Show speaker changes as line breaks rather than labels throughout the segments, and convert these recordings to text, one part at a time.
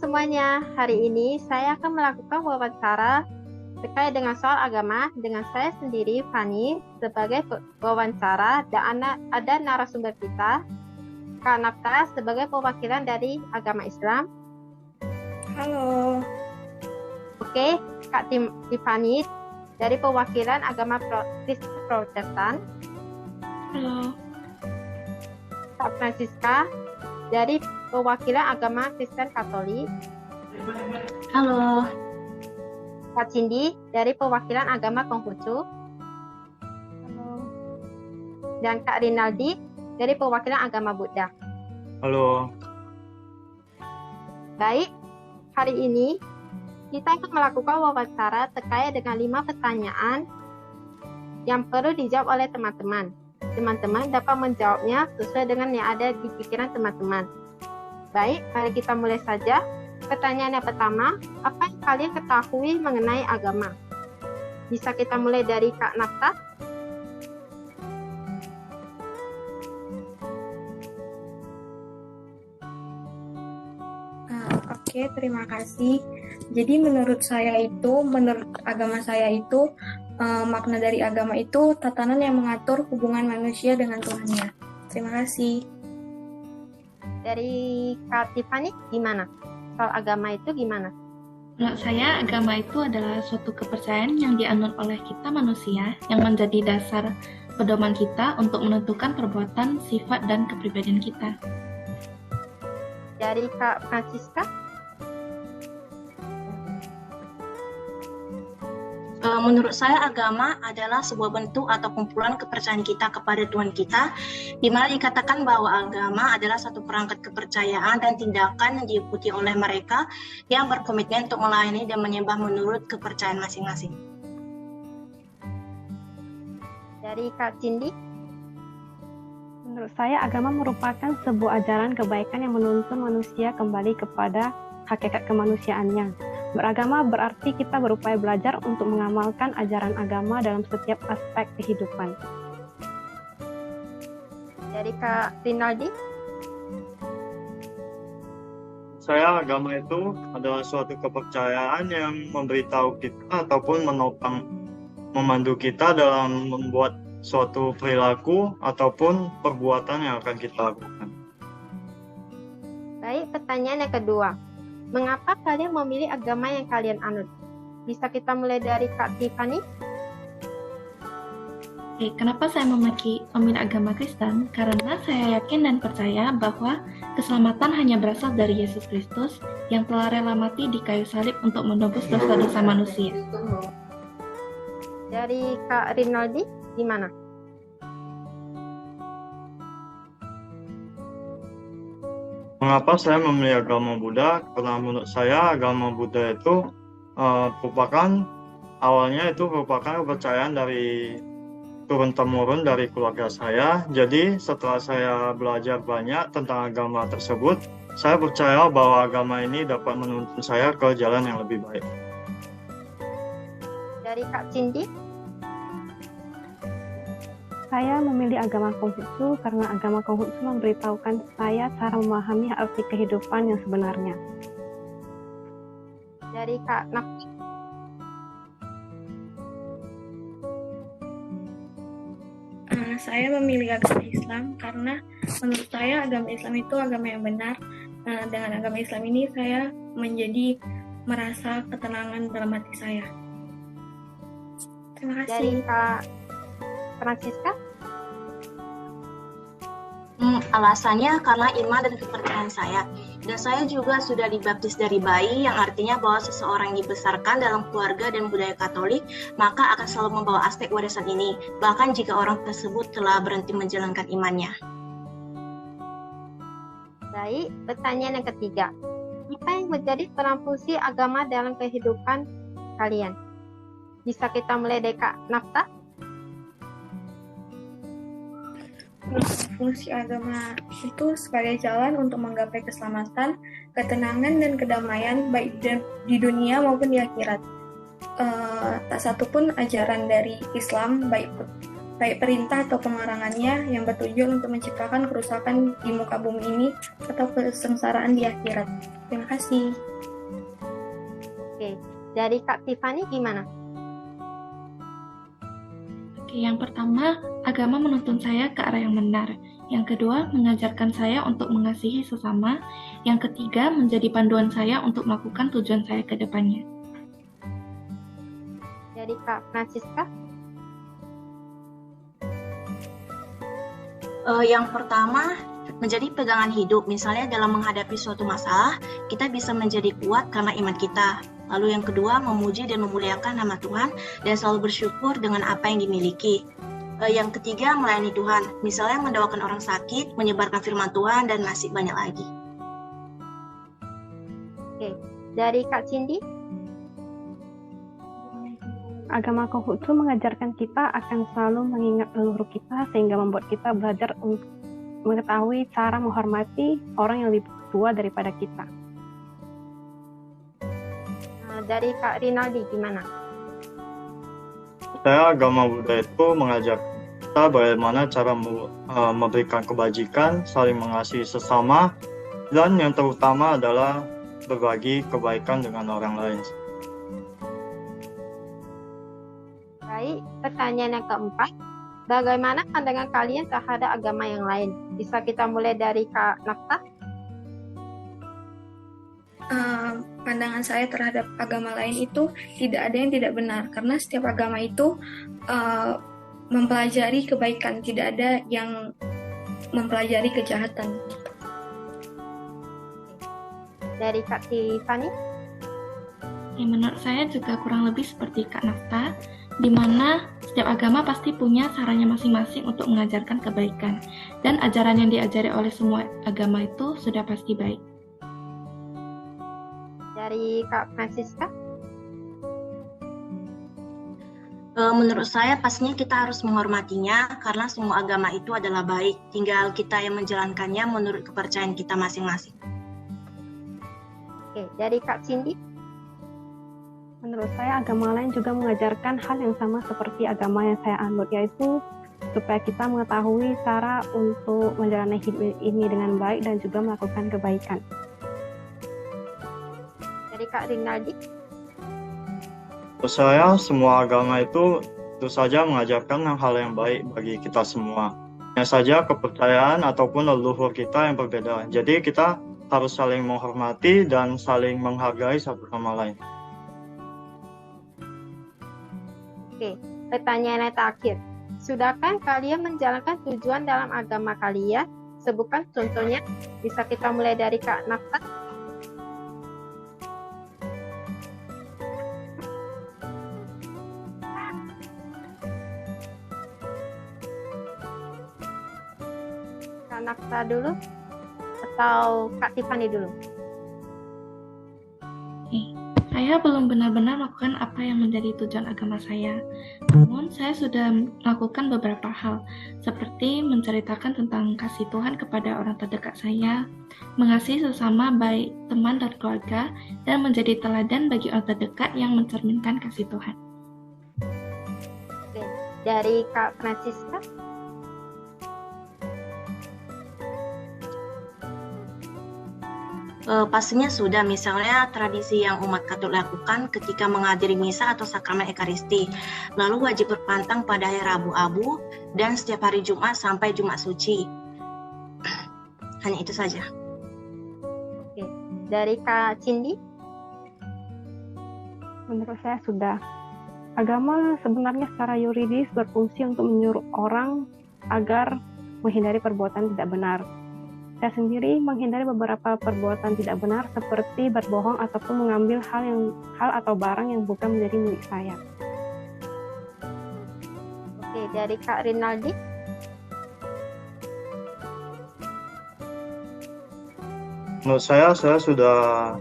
semuanya, hari ini saya akan melakukan wawancara terkait dengan soal agama dengan saya sendiri, Fani, sebagai wawancara, dan ada narasumber kita, Kak Nafta, sebagai perwakilan dari agama Islam.
Halo.
Oke, Kak Tiffany dari perwakilan agama Kristen Protestan.
Halo.
Kak Francisca dari perwakilan agama Kristen Katolik.
Halo.
Kak Cindy dari perwakilan agama Konghucu.
Halo.
Dan Kak Rinaldi dari perwakilan agama Buddha.
Halo.
Baik, hari ini kita akan melakukan wawancara terkait dengan 5 pertanyaan yang perlu dijawab oleh teman-teman. Teman-teman dapat menjawabnya sesuai dengan yang ada di pikiran teman-teman. Baik, mari kita mulai saja. Pertanyaan yang pertama, apa yang kalian ketahui mengenai agama? Bisa kita mulai dari Kak Nafta?
Oke, terima kasih. Jadi menurut agama saya itu, makna dari agama itu tatanan yang mengatur hubungan manusia dengan Tuhannya. Terima kasih.
Dari Kak Tiffany, gimana? Soal agama itu gimana?
Menurut saya, agama itu adalah suatu kepercayaan yang dianut oleh kita manusia yang menjadi dasar pedoman kita untuk menentukan perbuatan, sifat, dan kepribadian kita.
Dari Kak Francisca?
Menurut saya agama adalah sebuah bentuk atau kumpulan kepercayaan kita kepada Tuhan kita, di mana dikatakan bahwa agama adalah satu perangkat kepercayaan dan tindakan yang diikuti oleh mereka yang berkomitmen untuk melayani dan menyembah menurut kepercayaan masing-masing.
Dari Kak Cindy?
Menurut saya agama merupakan sebuah ajaran kebaikan yang menuntun manusia kembali kepada hakikat kemanusiaannya. Beragama berarti kita berupaya belajar untuk mengamalkan ajaran agama dalam setiap aspek kehidupan.
Dari Kak Rinaldi?
Saya agama itu adalah suatu kepercayaan yang memberitahu kita ataupun memandu kita dalam membuat suatu perilaku ataupun perbuatan yang akan kita lakukan.
Baik, pertanyaan yang kedua. Mengapa kalian memilih agama yang kalian anut? Bisa kita mulai dari Kak Tiffany?
Kenapa saya memilih agama Kristen? Karena saya yakin dan percaya bahwa keselamatan hanya berasal dari Yesus Kristus yang telah rela mati di kayu salib untuk menebus dosa-dosa manusia.
Dari Kak Rinaldi, gimana?
Mengapa saya memilih agama Buddha? Karena menurut saya agama Buddha itu merupakan kepercayaan dari turun-temurun dari keluarga saya. Jadi setelah saya belajar banyak tentang agama tersebut, saya percaya bahwa agama ini dapat menuntun saya ke jalan yang lebih baik.
Dari Kak Cindy?
Saya memilih agama Konghucu karena agama Konghucu memberitahukan saya cara memahami arti kehidupan yang sebenarnya.
Dari Kak Nafta?
Saya memilih agama Islam karena menurut saya agama Islam itu agama yang benar. Dengan agama Islam ini saya merasa ketenangan dalam hati saya. Terima kasih.
Dari Kak Francisca?
Alasannya karena iman dan kepercayaan saya. Dan saya juga sudah dibaptis dari bayi, yang artinya bahwa seseorang yang dibesarkan dalam keluarga dan budaya Katolik, maka akan selalu membawa aspek warisan ini, bahkan jika orang tersebut telah berhenti menjalankan imannya.
Baik, pertanyaan yang ketiga. Apa yang menjadi peran fungsi agama dalam kehidupan kalian? Bisa kita mulai dari Kak Nafta?
Fungsi agama itu sebagai jalan untuk menggapai keselamatan, ketenangan, dan kedamaian baik di dunia maupun di akhirat. Tak satu pun ajaran dari Islam, baik baik perintah atau pelarangannya yang bertujuan untuk menciptakan kerusakan di muka bumi ini atau kesengsaraan di akhirat. Terima kasih.
Oke, dari Kak Tiffany gimana?
Oke, yang pertama, agama menuntun saya ke arah yang benar. Yang kedua, mengajarkan saya untuk mengasihi sesama. Yang ketiga, menjadi panduan saya untuk melakukan tujuan saya ke depannya.
Dari Kak Francisca?
Yang pertama, menjadi pegangan hidup. Misalnya dalam menghadapi suatu masalah, kita bisa menjadi kuat karena iman kita. Lalu yang kedua, memuji dan memuliakan nama Tuhan dan selalu bersyukur dengan apa yang dimiliki. Yang ketiga, melayani Tuhan. Misalnya mendoakan orang sakit, menyebarkan firman Tuhan, dan masih banyak lagi.
Oke, dari Kak Cindy?
Agama Konghucu mengajarkan kita akan selalu mengingat leluhur kita sehingga membuat kita belajar untuk mengetahui cara menghormati orang yang lebih tua daripada kita.
Dari Kak Rinaldi gimana?
Saya agama Buddha itu mengajar kita bagaimana cara memberikan kebajikan, saling mengasihi sesama, dan yang terutama adalah berbagi kebaikan dengan orang lain.
Baik, pertanyaan yang keempat. Bagaimana pandangan kalian terhadap agama yang lain? Bisa kita mulai dari Kak Nafta?
Pandangan saya terhadap agama lain itu tidak ada yang tidak benar, karena setiap agama itu mempelajari kebaikan, tidak ada yang mempelajari kejahatan.
Dari Kak Tiffany?
Ya, menurut saya juga kurang lebih seperti Kak Nafta, di mana setiap agama pasti punya caranya masing-masing untuk mengajarkan kebaikan, dan ajaran yang diajari oleh semua agama itu sudah pasti baik.
Dari Kak Francisca?
Menurut saya pastinya kita harus menghormatinya karena semua agama itu adalah baik. Tinggal kita yang menjalankannya menurut kepercayaan kita masing-masing.
Oke, dari Kak Cindy?
Menurut saya agama lain juga mengajarkan hal yang sama seperti agama yang saya anut, yaitu supaya kita mengetahui cara untuk menjalani hidup ini dengan baik dan juga melakukan kebaikan.
Dari Kak Rinaldi?
Menurut saya, semua agama itu tentu saja mengajarkan hal yang baik bagi kita semua. Hanya saja kepercayaan ataupun leluhur kita yang berbeda. Jadi kita harus saling menghormati dan saling menghargai satu sama lain.
Oke, pertanyaan yang terakhir. Sudahkah kalian menjalankan tujuan dalam agama kalian? Sebutkan contohnya. Bisa kita mulai dari Kak Nafta? Kak Nafta dulu? Atau Kak Tiffany dulu?
Saya belum benar-benar melakukan apa yang menjadi tujuan agama saya. Namun, saya sudah melakukan beberapa hal, seperti menceritakan tentang kasih Tuhan kepada orang terdekat saya, mengasihi sesama baik teman dan keluarga, dan menjadi teladan bagi orang terdekat yang mencerminkan kasih Tuhan.
Oke, dari Kak Francisca?
Pastinya sudah, misalnya tradisi yang umat Katolik lakukan ketika menghadiri misa atau sakramen Ekaristi, lalu wajib berpantang pada hari Rabu Abu dan setiap hari Jumat sampai Jumat Suci. Hanya itu saja.
Oke, dari Kak Cindy?
Menurut saya sudah. Agama sebenarnya secara yuridis berfungsi untuk menyuruh orang agar menghindari perbuatan tidak benar. Saya sendiri menghindari beberapa perbuatan tidak benar seperti berbohong ataupun mengambil hal atau barang yang bukan menjadi milik saya.
Oke, dari Kak Rinaldi?
Menurut saya sudah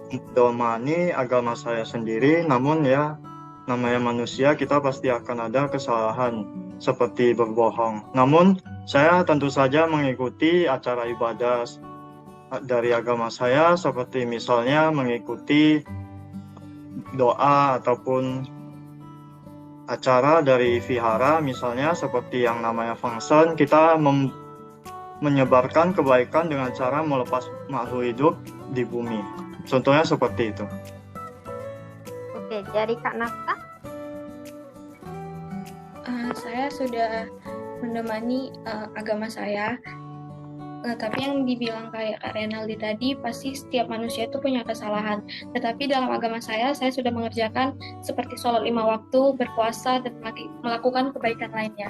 mendomani agama saya sendiri, namun ya namanya manusia, kita pasti akan ada kesalahan seperti berbohong. Namun saya tentu saja mengikuti acara ibadah dari agama saya, seperti misalnya mengikuti doa ataupun acara dari vihara, misalnya seperti yang namanya function, kita menyebarkan kebaikan dengan cara melepas makhluk hidup di bumi. Contohnya seperti itu.
Oke, dari Kak Nafta.
Saya sudah menemani agama saya. Tapi yang dibilang kayak Kak Renaldi tadi, pasti setiap manusia itu punya kesalahan. Tetapi dalam agama saya sudah mengerjakan seperti sholat 5 waktu, berpuasa, dan melakukan kebaikan lainnya.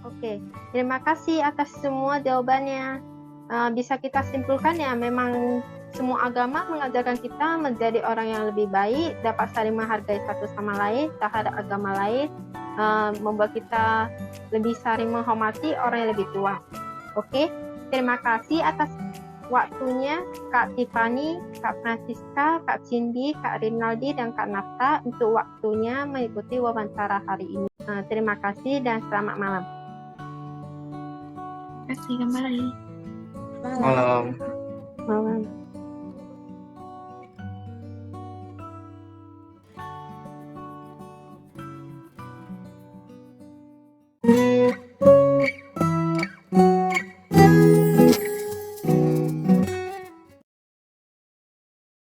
Oke, terima kasih atas semua jawabannya. Bisa kita simpulkan ya, memang semua agama mengajarkan kita menjadi orang yang lebih baik, dapat saling menghargai satu sama lain terhadap agama lain, membuat kita lebih saling menghormati orang yang lebih tua. Oke, terima kasih atas waktunya Kak Tiffany, Kak Francisca, Kak Cindy, Kak Rinaldi, dan Kak Nafta untuk waktunya mengikuti wawancara hari ini. Terima kasih dan selamat malam.
Terima kasih kembali.
Malam.
Malam.